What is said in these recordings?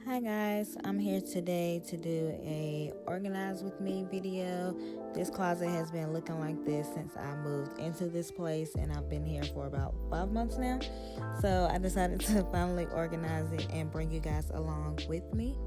Hi guys, I'm here today to do a organize with me video. This closet has been looking like this since I moved into this place, and I've been here for about 5 months now. So I decided to finally organize it and bring you guys along with me.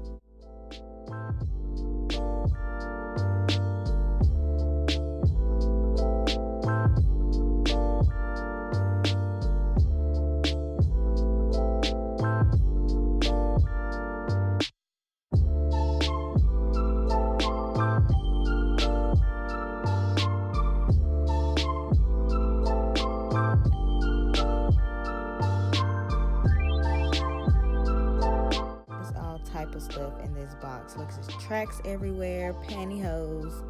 Type of stuff in this box. Looks like tracks everywhere, pantyhose.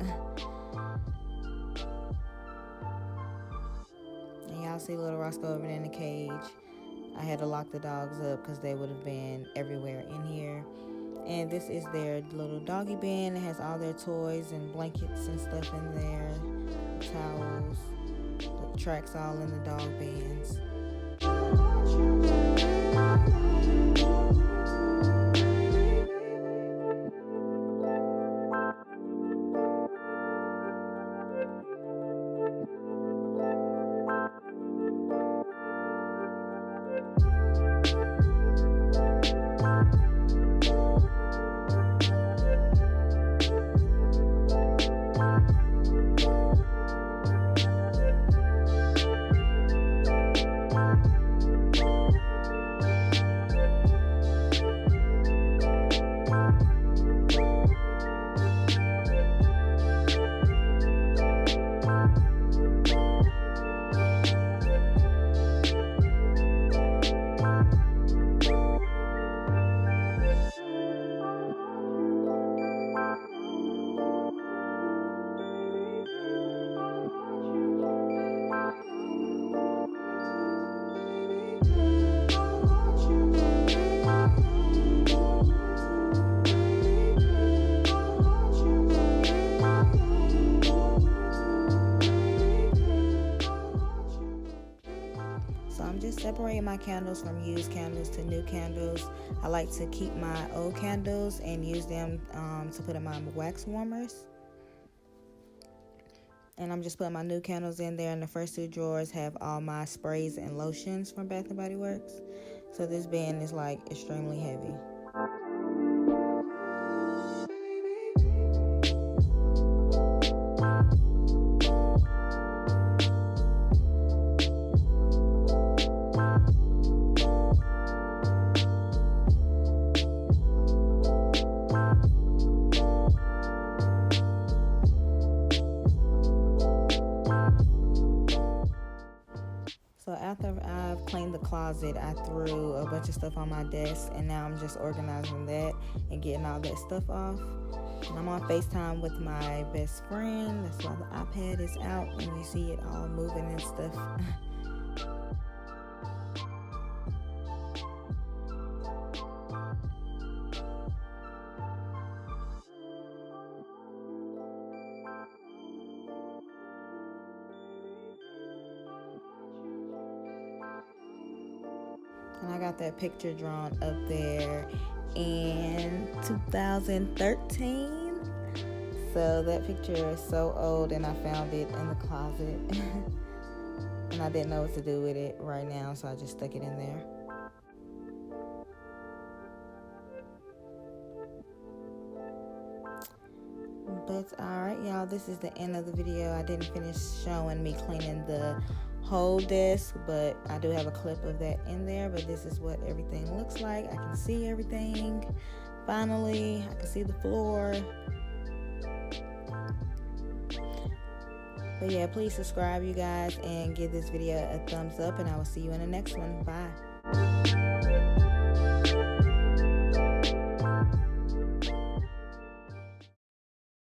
And y'all see little Roscoe over there in the cage. I had to lock the dogs up because they would have been everywhere in here. And this is their little doggy bin. It has all their toys and blankets and stuff in there, towels, the tracks all in the dog bins. So I'm just separating my candles from used candles to new candles. I like to keep my old candles and use them to put in my wax warmers. And I'm just putting my new candles in there, and the first two drawers have all my sprays and lotions from Bath & Body Works. So this bin is like extremely heavy. So after I've cleaned the closet, I threw a bunch of stuff on my desk, and now I'm just organizing that and getting all that stuff off. And I'm on FaceTime with my best friend. That's why the iPad is out and you see it all moving and stuff. And I got that picture drawn up there in 2013. So that picture is so old, and I found it in the closet. And I didn't know what to do with it right now, so I just stuck it in there. But alright, y'all, this is the end of the video. I didn't finish showing me cleaning the whole desk, but I do have a clip of that in there. But this is what everything looks like. I can see everything. Finally, I can see the floor. But yeah, please subscribe, you guys, and give this video a thumbs up, and I will see you in the next one. Bye.